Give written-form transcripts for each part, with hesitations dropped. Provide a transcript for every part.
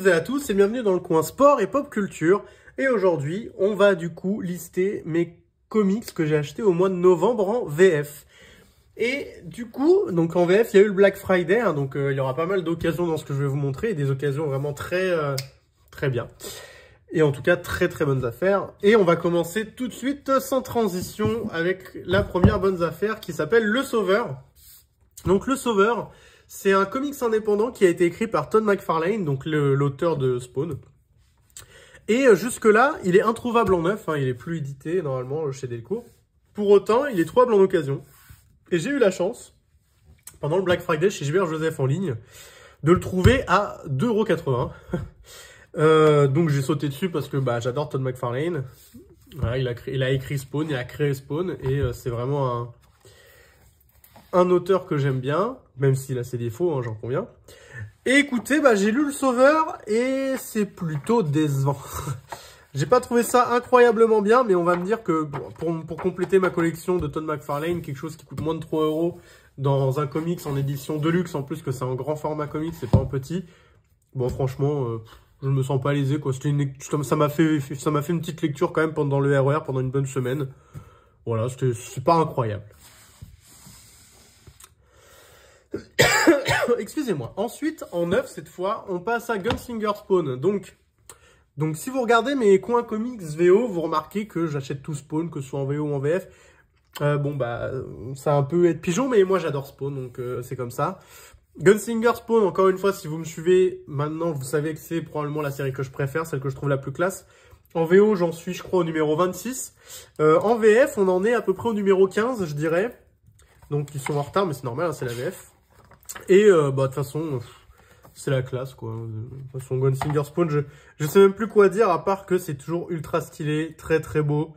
et à tous et bienvenue dans le coin sport et pop culture. Et aujourd'hui, on va du coup lister mes comics que j'ai achetés au mois de novembre en VF. Et du coup, donc en VF, il y a eu le Black Friday, hein, donc il y aura pas mal d'occasions dans ce que je vais vous montrer, et des occasions vraiment très bien. Et en tout cas, très bonnes affaires. Et on va commencer tout de suite, sans transition, avec la première bonne affaire qui s'appelle Le Sauveur. Donc Le Sauveur, c'est un comics indépendant qui a été écrit par Todd McFarlane, donc l'auteur de Spawn. Et jusque-là, il est introuvable en neuf, hein, il est plus édité normalement chez Delcourt. Pour autant, il est trouvable en occasion. Et j'ai eu la chance, pendant le Black Friday chez Gilbert Joseph en ligne, de le trouver à 2,80 €. Donc j'ai sauté dessus parce que j'adore Todd McFarlane. Voilà, il a écrit Spawn, il a créé Spawn, et c'est vraiment un auteur que j'aime bien, même s'il a ses défauts, hein, j'en conviens. Et écoutez, j'ai lu Le Sauveur et c'est plutôt décevant. J'ai pas trouvé ça incroyablement bien, mais on va me dire que pour compléter ma collection de Todd McFarlane, quelque chose qui coûte moins de 3 € dans un comics en édition deluxe, en plus que c'est un grand format comics, c'est pas un petit. Bon, franchement, je me sens pas lésé, quoi. Ça m'a fait une petite lecture quand même pendant le RER, pendant une bonne semaine. Voilà, c'est pas incroyable. Excusez-moi. Ensuite, en neuf, cette fois, on passe à Gunslinger Spawn. Donc si vous regardez mes coins comics VO, vous remarquez que j'achète tout Spawn, que ce soit en VO ou en VF. Ça a un peu être pigeon, mais moi j'adore Spawn, donc c'est comme ça. Gunslinger Spawn, encore une fois, si vous me suivez, maintenant vous savez que c'est probablement la série que je préfère, celle que je trouve la plus classe. En VO, j'en suis, je crois, au numéro 26. En VF, on en est à peu près au numéro 15, je dirais. Donc ils sont en retard, mais c'est normal, hein, c'est la VF. Et de toute façon, c'est la classe, quoi. De toute façon, Gunslinger Spawn, je sais même plus quoi dire, à part que c'est toujours ultra stylé, très beau.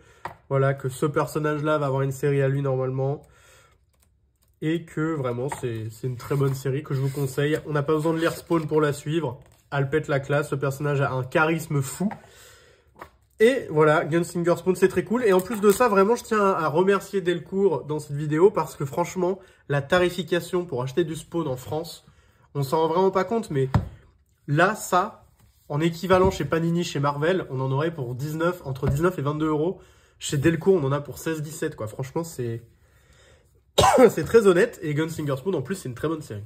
Voilà, que ce personnage-là va avoir une série à lui normalement. Et que vraiment, c'est une très bonne série que je vous conseille. On n'a pas besoin de lire Spawn pour la suivre. Elle pète la classe, ce personnage a un charisme fou. Et voilà, Gunslinger Spawn, c'est très cool. Et en plus de ça, vraiment, je tiens à remercier Delcourt dans cette vidéo parce que franchement, la tarification pour acheter du Spawn en France, on s'en rend vraiment pas compte, mais là, ça, en équivalent chez Panini, chez Marvel, on en aurait pour entre 19 et 22 €. Chez Delcourt, on en a pour 16-17, quoi. Franchement, c'est c'est très honnête. Et Gunslinger Spawn, en plus, c'est une très bonne série.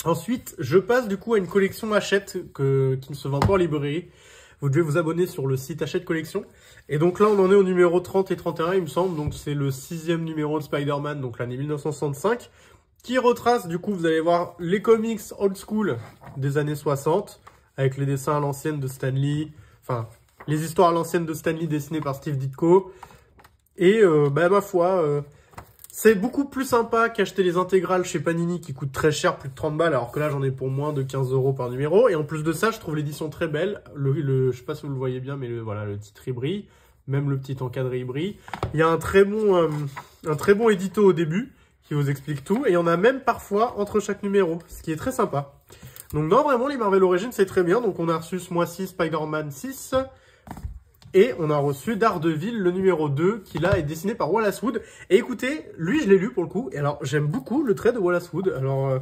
Ensuite, je passe du coup à une collection Hachette qui ne se vend pas en librairie. Vous devez vous abonner sur le site Hachette Collection. Et donc là, on en est au numéro 30 et 31, il me semble. Donc c'est le 6e numéro de Spider-Man, donc l'année 1965, qui retrace, du coup, vous allez voir les comics old school des années 60, avec les dessins à l'ancienne de Stan Lee, enfin, les histoires à l'ancienne de Stan Lee dessinées par Steve Ditko. Et ma foi, c'est beaucoup plus sympa qu'acheter les intégrales chez Panini qui coûtent très cher, plus de 30 balles, alors que là j'en ai pour moins de 15 € par numéro. Et en plus de ça, je trouve l'édition très belle. Je sais pas si vous le voyez bien, mais voilà, le titre il brille, même le petit encadré il brille. Il y a un très bon édito au début qui vous explique tout, et il y en a même parfois entre chaque numéro, ce qui est très sympa. Donc non, vraiment les Marvel Origins c'est très bien. Donc on a reçu ce mois-ci Spider-Man 6. Et on a reçu Daredevil, le numéro 2, qui là est dessiné par Wallace Wood. Et écoutez, lui je l'ai lu pour le coup. Et alors j'aime beaucoup le trait de Wallace Wood. Alors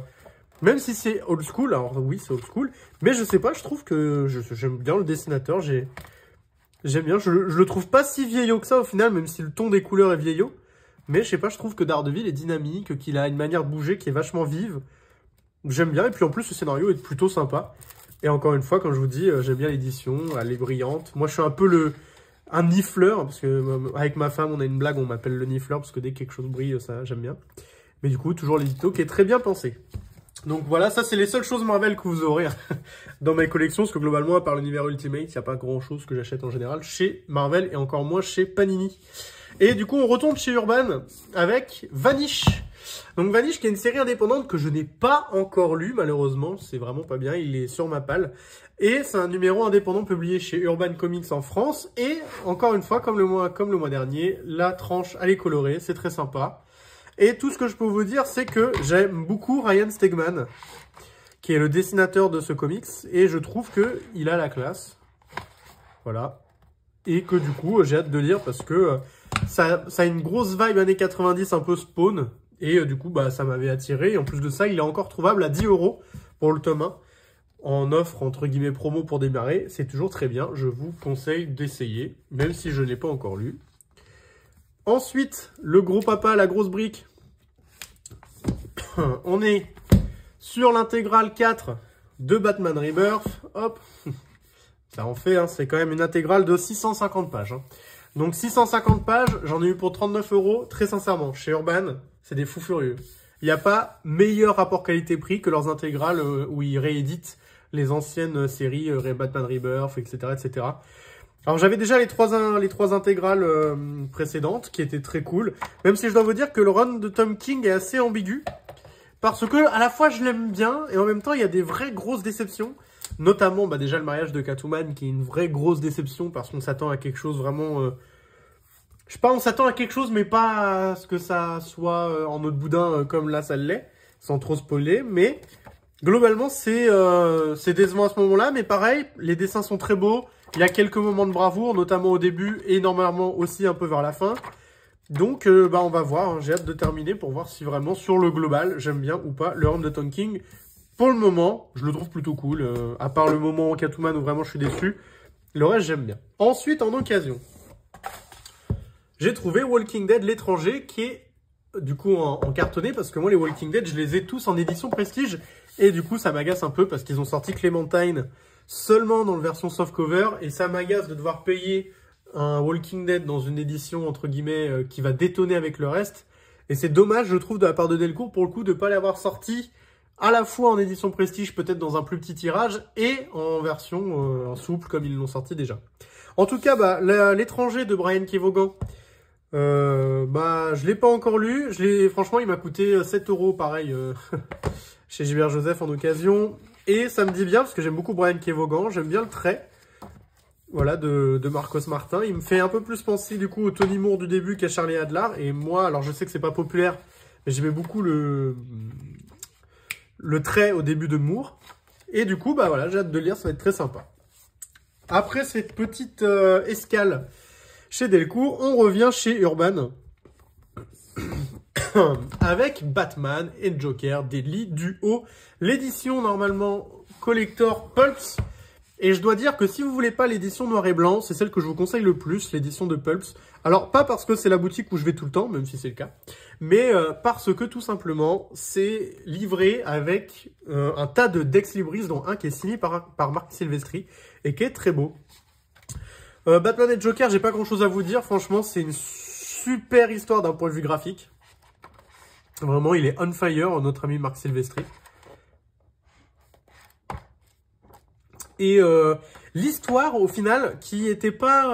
même si c'est old school, alors oui c'est old school. Mais je sais pas, je trouve que j'aime bien le dessinateur. J'aime bien, je le trouve pas si vieillot que ça au final, même si le ton des couleurs est vieillot. Mais je sais pas, je trouve que Daredevil est dynamique, qu'il a une manière de bouger qui est vachement vive. J'aime bien, et puis en plus le scénario est plutôt sympa. Et encore une fois, comme je vous dis, j'aime bien l'édition, elle est brillante. Moi, je suis un peu un nifleur, parce que avec ma femme, on a une blague, on m'appelle le nifleur, parce que dès que quelque chose brille, ça, j'aime bien. Mais du coup, toujours l'édito qui est très bien pensé. Donc voilà, ça, c'est les seules choses Marvel que vous aurez dans mes collections, parce que globalement, à part l'univers Ultimate, il n'y a pas grand-chose que j'achète en général chez Marvel, et encore moins chez Panini. Et du coup, on retourne chez Urban avec Vanish. Donc Vanish qui est une série indépendante que je n'ai pas encore lue malheureusement, c'est vraiment pas bien, il est sur ma palle. Et c'est un numéro indépendant publié chez Urban Comics en France. Et encore une fois, comme le mois dernier, la tranche elle est colorée, c'est très sympa. Et tout ce que je peux vous dire, c'est que j'aime beaucoup Ryan Stegman, qui est le dessinateur de ce comics. Et je trouve qu'il a la classe. Voilà. Et que du coup, j'ai hâte de lire parce que ça a une grosse vibe années 90, un peu Spawn. Et du coup, ça m'avait attiré. Et en plus de ça, il est encore trouvable à 10 € pour le tome 1. en offre, entre guillemets, promo pour démarrer, c'est toujours très bien. Je vous conseille d'essayer, même si je ne l'ai pas encore lu. Ensuite, le gros papa, la grosse brique. On est sur l'intégrale 4 de Batman Rebirth. Hop, ça en fait, hein, c'est quand même une intégrale de 650 pages. Hein. Donc 650 pages, j'en ai eu pour 39 €. Très sincèrement, chez Urban, c'est des fous furieux. Il n'y a pas meilleur rapport qualité-prix que leurs intégrales où ils rééditent les anciennes séries Batman Rebirth, etc., etc. Alors j'avais déjà les trois intégrales précédentes qui étaient très cool. Même si je dois vous dire que le run de Tom King est assez ambigu. Parce que à la fois je l'aime bien et en même temps il y a des vraies grosses déceptions. Notamment déjà le mariage de Catwoman qui est une vraie grosse déception parce qu'on s'attend à quelque chose vraiment... je sais pas, on s'attend à quelque chose mais pas à ce que ça soit en autre boudin comme là ça l'est. Sans trop spoiler, mais globalement c'est décevant à ce moment-là. Mais pareil, les dessins sont très beaux. Il y a quelques moments de bravoure, notamment au début et normalement aussi un peu vers la fin. Donc, on va voir. Hein. J'ai hâte de terminer pour voir si vraiment, sur le global, j'aime bien ou pas le run de Tom King. Pour le moment, je le trouve plutôt cool. À part le moment en Catwoman où vraiment je suis déçu. Le reste, j'aime bien. Ensuite, en occasion, j'ai trouvé Walking Dead l'étranger qui est du coup en cartonné. Parce que moi, les Walking Dead, je les ai tous en édition Prestige. Et du coup, ça m'agace un peu parce qu'ils ont sorti Clementine seulement dans la version softcover. Et ça m'agace de devoir payer un Walking Dead dans une édition, entre guillemets, qui va détonner avec le reste. Et c'est dommage, je trouve, de la part de Delcourt, pour le coup, de ne pas l'avoir sorti à la fois en édition Prestige, peut-être dans un plus petit tirage, et en version souple, comme ils l'ont sorti déjà. En tout cas, l'étranger de Brian Kevogan, je l'ai pas encore lu. Franchement, il m'a coûté 7 €, pareil, chez Gilbert Joseph en occasion. Et ça me dit bien, parce que j'aime beaucoup Brian Kevogan, j'aime bien le trait. Voilà, de Marcos Martin. Il me fait un peu plus penser du coup au Tony Moore du début qu'à Charlie Adler. Et moi, alors je sais que c'est pas populaire, mais j'aimais beaucoup le trait au début de Moore. Et du coup, voilà, j'ai hâte de lire, ça va être très sympa. Après cette petite escale chez Delcourt, on revient chez Urban. Avec Batman et Joker Deadly Duo. L'édition normalement collector Pulps. Et je dois dire que si vous voulez pas l'édition noir et blanc, c'est celle que je vous conseille le plus, l'édition de Pulps. Alors, pas parce que c'est la boutique où je vais tout le temps, même si c'est le cas, mais parce que tout simplement, c'est livré avec un tas de Dex Libris, dont un qui est signé par Marc Silvestri et qui est très beau. Batman et Joker, j'ai pas grand chose à vous dire. Franchement, c'est une super histoire d'un point de vue graphique. Vraiment, il est on fire, notre ami Marc Silvestri. Et l'histoire, au final, qui n'était pas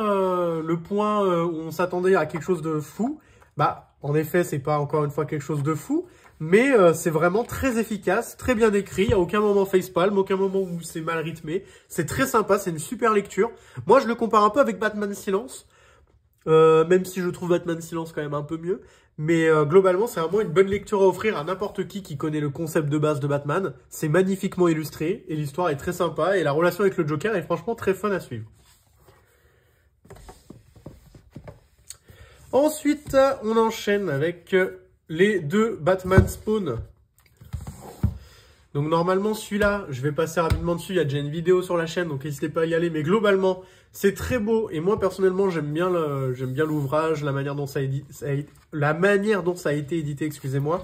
le point où on s'attendait à quelque chose de fou, en effet, c'est pas encore une fois quelque chose de fou, mais c'est vraiment très efficace, très bien écrit, à aucun moment facepalm, aucun moment où c'est mal rythmé. C'est très sympa, c'est une super lecture. Moi, je le compare un peu avec Batman Silence, même si je trouve Batman Silence quand même un peu mieux. Mais globalement, c'est vraiment une bonne lecture à offrir à n'importe qui connaît le concept de base de Batman. C'est magnifiquement illustré et l'histoire est très sympa. Et la relation avec le Joker est franchement très fun à suivre. Ensuite, on enchaîne avec les deux Batman Spawn. Donc normalement, celui-là, je vais passer rapidement dessus. Il y a déjà une vidéo sur la chaîne, donc n'hésitez pas à y aller. Mais globalement, c'est très beau. Et moi, personnellement, j'aime bien l'ouvrage, la manière dont ça a été édité, excusez-moi.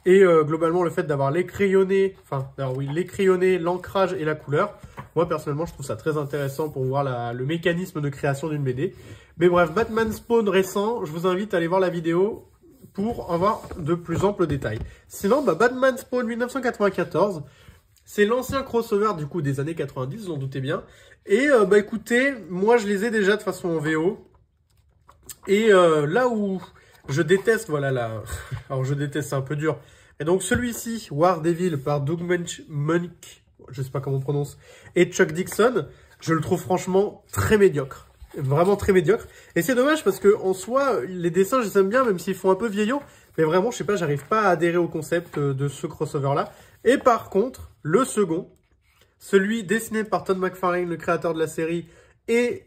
Et globalement, le fait d'avoir l'écrayonné, l'écrayonné, l'ancrage et la couleur. Moi, personnellement, je trouve ça très intéressant pour voir le mécanisme de création d'une BD. Mais bref, Batman Spawn récent, je vous invite à aller voir la vidéo pour avoir de plus amples détails. Sinon, Batman Spawn 1994, c'est l'ancien crossover du coup des années 90, vous en doutez bien. Et écoutez, moi je les ai déjà de façon en VO. Et là où je déteste, alors je déteste, c'est un peu dur. Et donc celui-ci, War Devil par Doug Munch, je sais pas comment on prononce, et Chuck Dixon, je le trouve franchement très médiocre. Vraiment très médiocre. Et c'est dommage parce que en soi, les dessins, je les aime bien, même s'ils font un peu vieillot. Mais vraiment, je sais pas, j'arrive pas à adhérer au concept de ce crossover-là. Et par contre, le second, celui dessiné par Todd McFarlane, le créateur de la série, et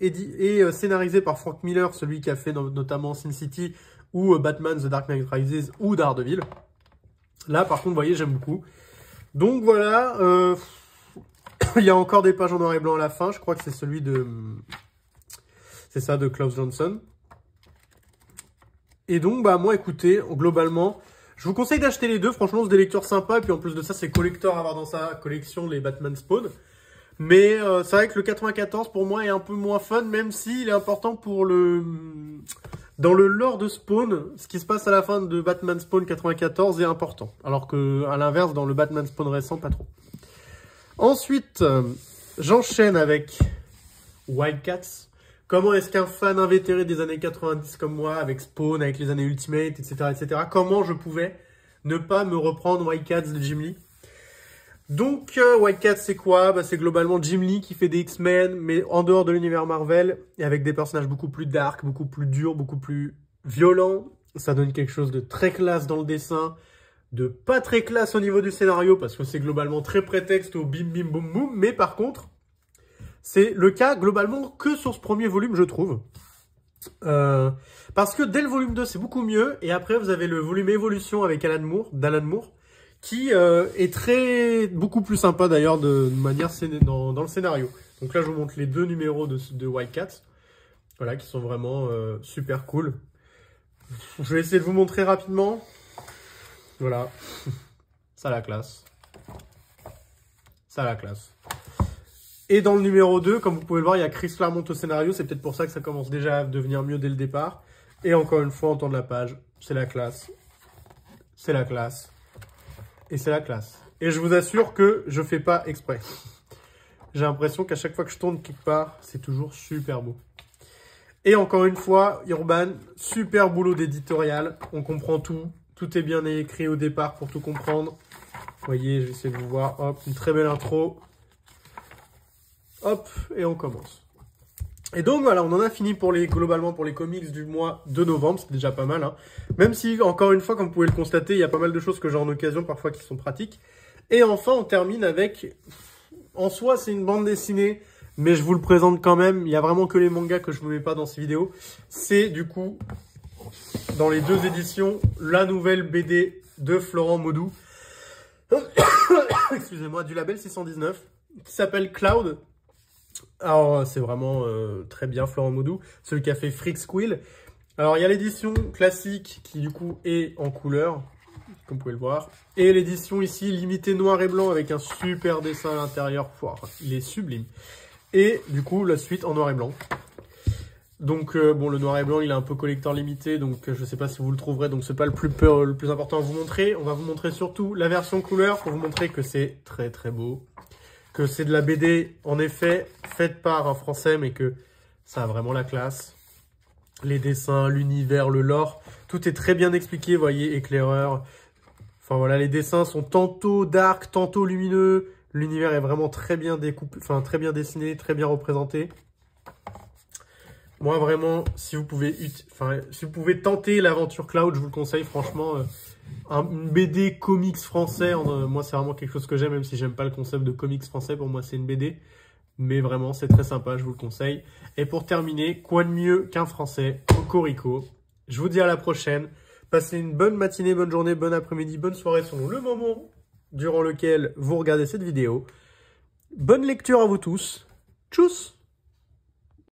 scénarisé par Frank Miller, celui qui a fait notamment Sin City ou Batman The Dark Knight Rises ou Daredevil. Là, par contre, vous voyez, j'aime beaucoup. Donc voilà, il y a encore des pages en noir et blanc à la fin. Je crois que c'est celui de... C'est ça, de Klaus Johnson. Et donc, bah moi, écoutez, globalement, je vous conseille d'acheter les deux. Franchement, c'est des lectures sympas. Et puis en plus de ça, c'est collector à avoir dans sa collection les Batman Spawn. Mais c'est vrai que le 94, pour moi, est un peu moins fun, même s'il est important pour le... Dans le lore de Spawn, ce qui se passe à la fin de Batman Spawn 94 est important. Alors que, à l'inverse, dans le Batman Spawn récent, pas trop. Ensuite, j'enchaîne avec Wildcats. Comment est-ce qu'un fan invétéré des années 90 comme moi, avec Spawn, avec les années Ultimate, etc., comment je pouvais ne pas me reprendre Wildcats de Jim Lee? Donc, Wildcats, c'est quoi? Bah, c'est globalement Jim Lee qui fait des X-Men, mais en dehors de l'univers Marvel, et avec des personnages beaucoup plus dark, beaucoup plus durs, beaucoup plus violents. Ça donne quelque chose de très classe dans le dessin, de pas très classe au niveau du scénario, parce que c'est globalement très prétexte au bim bim boum boum, mais par contre, c'est le cas globalement que sur ce premier volume, je trouve. Parce que dès le volume 2, c'est beaucoup mieux, et après vous avez le volume Évolution avec d'Alan Moore, qui est beaucoup plus sympa d'ailleurs de manière dans le scénario. Donc là, je vous montre les deux numéros de Wildcats, voilà, qui sont vraiment super cool. Je vais essayer de vous montrer rapidement. Voilà, ça la classe. Ça la classe. Et dans le numéro 2, comme vous pouvez le voir, il y a Chris Claremont au scénario. C'est peut-être pour ça que ça commence déjà à devenir mieux dès le départ. Et encore une fois, on tourne la page. C'est la classe. C'est la classe. Et c'est la classe. Et je vous assure que je fais pas exprès. J'ai l'impression qu'à chaque fois que je tourne quelque part, c'est toujours super beau. Et encore une fois, Urban, super boulot d'éditorial. On comprend tout. Tout est bien écrit au départ pour tout comprendre. Vous voyez, je vais essayer de vous voir. Hop, une très belle intro. Hop, et on commence. Et donc voilà, on en a fini globalement pour les comics du mois de novembre, c'est déjà pas mal. Hein. Même si, encore une fois, comme vous pouvez le constater, il y a pas mal de choses que j'ai en occasion parfois qui sont pratiques. Et enfin, on termine avec... En soi, c'est une bande dessinée, mais je vous le présente quand même. Il n'y a vraiment que les mangas que je ne vous mets pas dans ces vidéos. C'est du coup, dans les deux éditions, la nouvelle BD de Florent Maudoux. Excusez-moi, du label 619, qui s'appelle Cloud. Alors, c'est vraiment très bien, Florent Maudoux, celui qui a fait Freak Squill. Alors, il y a l'édition classique qui, du coup, est en couleur, comme vous pouvez le voir. Et l'édition ici, limitée noir et blanc, avec un super dessin à l'intérieur. Il est sublime. Et, du coup, la suite en noir et blanc. Donc, bon, le noir et blanc, il est un peu collector limité, donc je ne sais pas si vous le trouverez, donc c'est pas le plus important à vous montrer. On va vous montrer surtout la version couleur, pour vous montrer que c'est très, très beau. Que c'est de la BD, en effet, faite par un Français, mais que ça a vraiment la classe. Les dessins, l'univers, le lore, tout est très bien expliqué, vous voyez, éclaireur. Enfin voilà, les dessins sont tantôt dark, tantôt lumineux. L'univers est vraiment très bien découpé, enfin très bien dessiné, très bien représenté. Moi vraiment, si vous pouvez tenter l'aventure Cloud, je vous le conseille franchement. Une BD comics français, moi c'est vraiment quelque chose que j'aime, même si j'aime pas le concept de comics français, pour moi c'est une BD. Mais vraiment, c'est très sympa, je vous le conseille. Et pour terminer, quoi de mieux qu'un français, Cocorico. Je vous dis à la prochaine. Passez une bonne matinée, bonne journée, bon après-midi, bonne soirée selon le moment durant lequel vous regardez cette vidéo. Bonne lecture à vous tous. Tchuss!